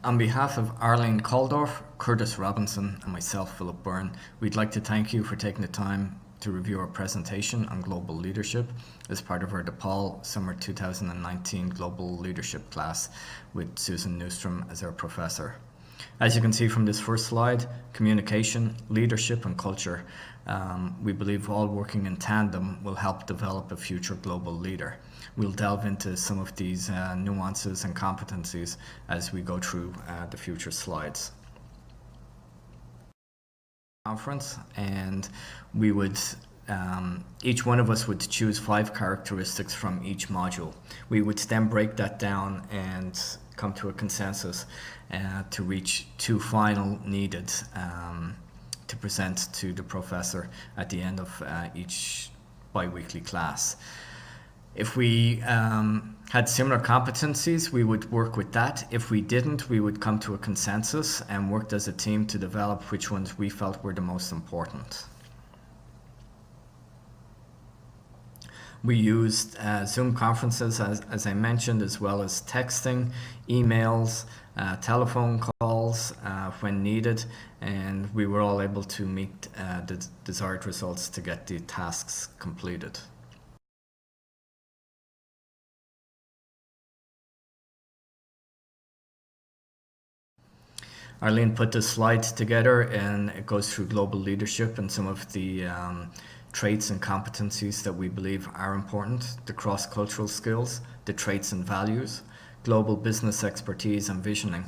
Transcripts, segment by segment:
On behalf of Arlene Kaldorf, Curtis Robinson, and myself, Philip Byrne, we'd like to thank you for taking the time to review our presentation on global leadership as part of our DePaul Summer 2019 Global Leadership class with Susan Newstrom as our professor. As you can see from this first slide, communication, leadership, and culture, we believe all working in tandem will help develop a future global leader. We'll delve into some of these nuances and competencies as we go through the future slides. Conference, and we would each one of us would choose 5 characteristics from each module. We would then break that down and come to a consensus to reach 2 final needed to present to the professor at the end of each bi-weekly class. If we had similar competencies, we would work with that. If we didn't, we would come to a consensus and worked as a team to develop which ones we felt were the most important. We used Zoom conferences, as I mentioned, as well as texting, emails, telephone calls when needed, and we were all able to meet the desired results to get the tasks completed. Arlene put this slide together, and it goes through global leadership and some of the traits and competencies that we believe are important, the cross-cultural skills, the traits and values, global business expertise and visioning.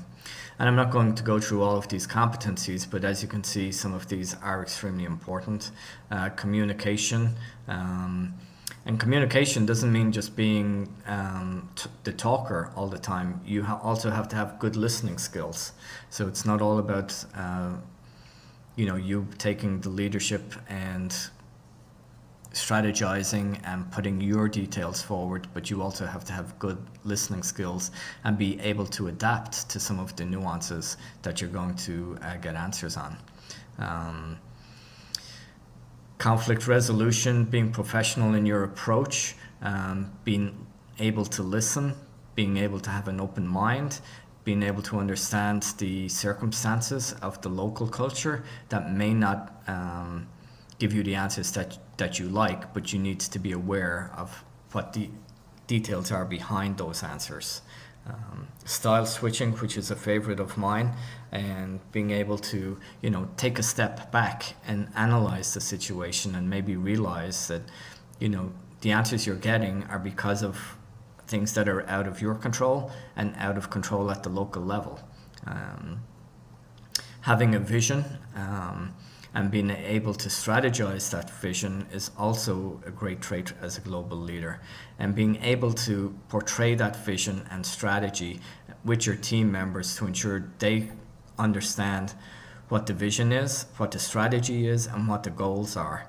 And I'm not going to go through all of these competencies, but as you can see, some of these are extremely important. Communication, and communication doesn't mean just being the talker all the time. You also have to have good listening skills. So it's not all about you taking the leadership and strategizing and putting your details forward, but you also have to have good listening skills and be able to adapt to some of the nuances that you're going to get answers on. Conflict resolution, being professional in your approach, being able to listen, being able to have an open mind, being able to understand the circumstances of the local culture that may not give you the answers that you like, but you need to be aware of what the details are behind those answers. Style switching, which is a favorite of mine, and being able to take a step back and analyze the situation and maybe realize that the answers you're getting are because of things that are out of your control and out of control at the local level. Having a vision and being able to strategize that vision is also a great trait as a global leader. And being able to portray that vision and strategy with your team members to ensure they understand what the vision is, what the strategy is, and what the goals are.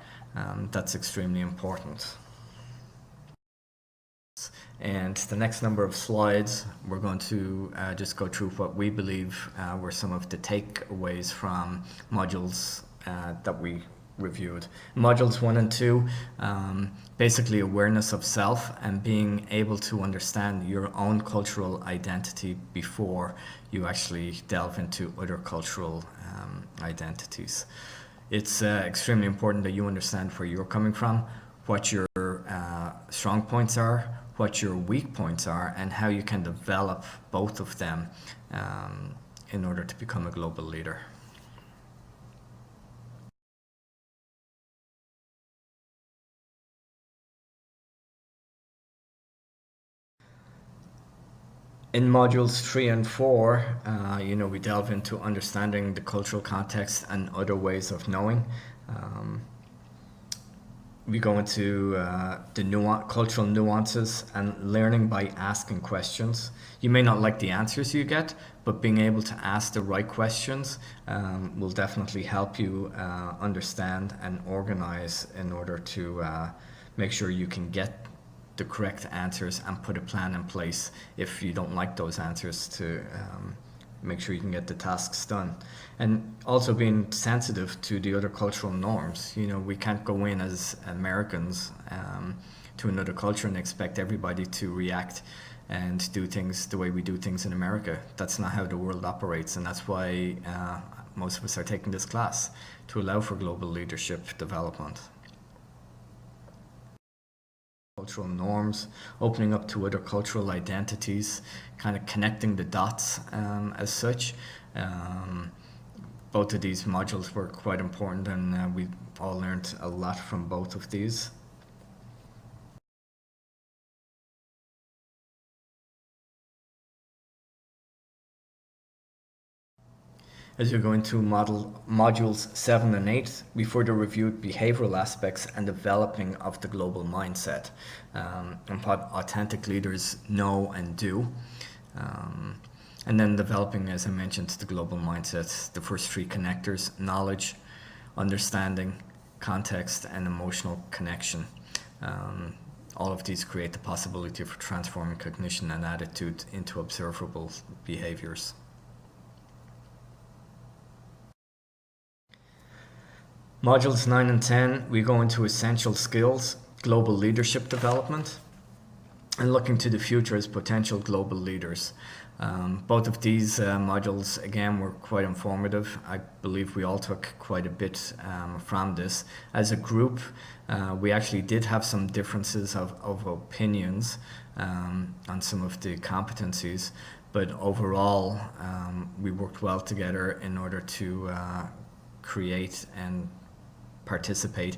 That's extremely important. And the next number of slides, we're going to just go through what we believe were some of the takeaways from modules that we reviewed. Modules 1 and 2, basically awareness of self and being able to understand your own cultural identity before you actually delve into other cultural identities. It's extremely important that you understand where you're coming from, what your strong points are, what your weak points are, and how you can develop both of them in order to become a global leader. In modules 3 and 4, we delve into understanding the cultural context and other ways of knowing. We go into the cultural nuances and learning by asking questions. You may not like the answers you get, but being able to ask the right questions will definitely help you understand and organize in order to make sure you can get the correct answers and put a plan in place if you don't like those answers to make sure you can get the tasks done. And also being sensitive to the other cultural norms. We can't go in as Americans to another culture and expect everybody to react and do things the way we do things in America. That's not how the world operates, and that's why most of us are taking this class, to allow for global leadership development. Cultural norms, opening up to other cultural identities, kind of connecting the dots as such. Both of these modules were quite important, and we all learned a lot from both of these. As you go into modules 7 and 8, we further reviewed behavioral aspects and developing of the global mindset, and what authentic leaders know and do. And then developing, as I mentioned, the global mindset, the first three connectors: knowledge, understanding, context, and emotional connection. All of these create the possibility for transforming cognition and attitude into observable behaviors. Modules 9 and 10, we go into essential skills, global leadership development, and looking to the future as potential global leaders. Both of these modules, again, were quite informative. I believe we all took quite a bit from this. As a group, we actually did have some differences of opinions on some of the competencies, but overall, we worked well together in order to create and participate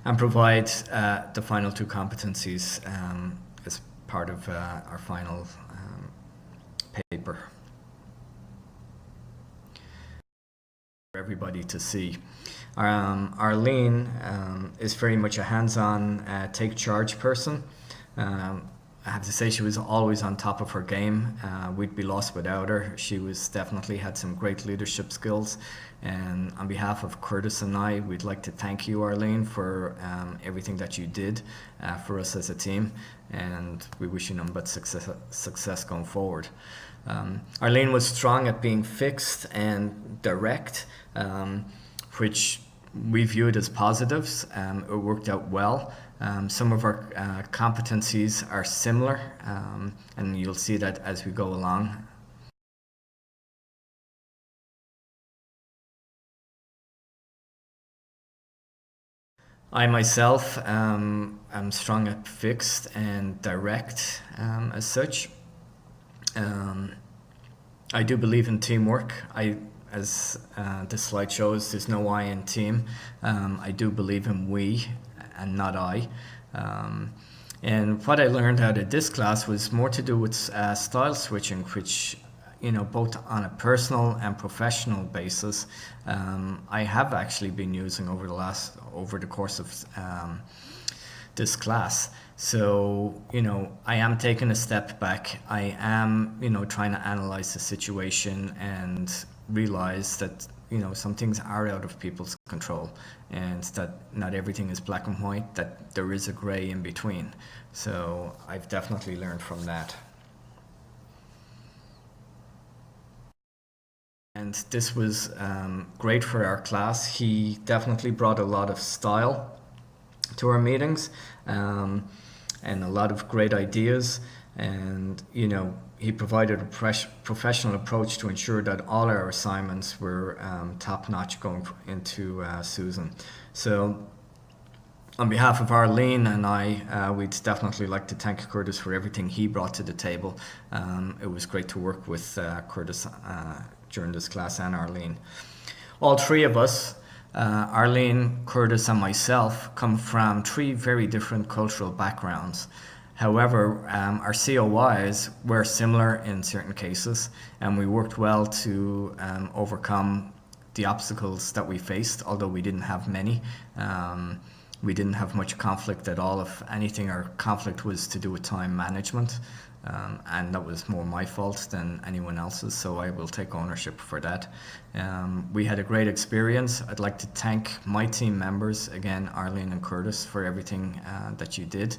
and provide the final two competencies as part of our final paper for everybody to see. Arlene is very much a hands-on, take charge person. I have to say she was always on top of her game. We'd be lost without her. She was definitely had some great leadership skills. And on behalf of Curtis and I, we'd like to thank you, Arlene, for everything that you did for us as a team. And we wish you nothing but success going forward. Arlene was strong at being fixed and direct, which we viewed as positives. It worked out well. Some of our competencies are similar, and you'll see that as we go along. I myself am strong at fixed and direct as such. I do believe in teamwork. As this slide shows, there's no I in team. I do believe in we and not I. And what I learned out of this class was more to do with style switching, which, both on a personal and professional basis, I have actually been using over the course of this class. So, I am taking a step back. I am, trying to analyze the situation and realize that, some things are out of people's control, and that not everything is black and white, that there is a gray in between. So I've definitely learned from that. And this was great for our class. He definitely brought a lot of style to our meetings, and a lot of great ideas. And, he provided a professional approach to ensure that all our assignments were top-notch going into Susan. So on behalf of Arlene and I, we'd definitely like to thank Curtis for everything he brought to the table. It was great to work with Curtis during this class, and Arlene. All three of us, Arlene, Curtis, and myself, come from three very different cultural backgrounds. However, our COIs were similar in certain cases, and we worked well to overcome the obstacles that we faced, although we didn't have many. We didn't have much conflict at all. If anything, our conflict was to do with time management, and that was more my fault than anyone else's, so I will take ownership for that. We had a great experience. I'd like to thank my team members, again, Arlene and Curtis, for everything that you did.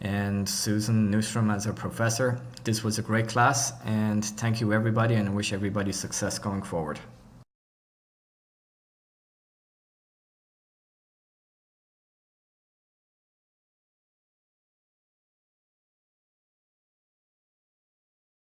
And Susan Newstrom as our professor. This was a great class, and thank you everybody, and I wish everybody success going forward.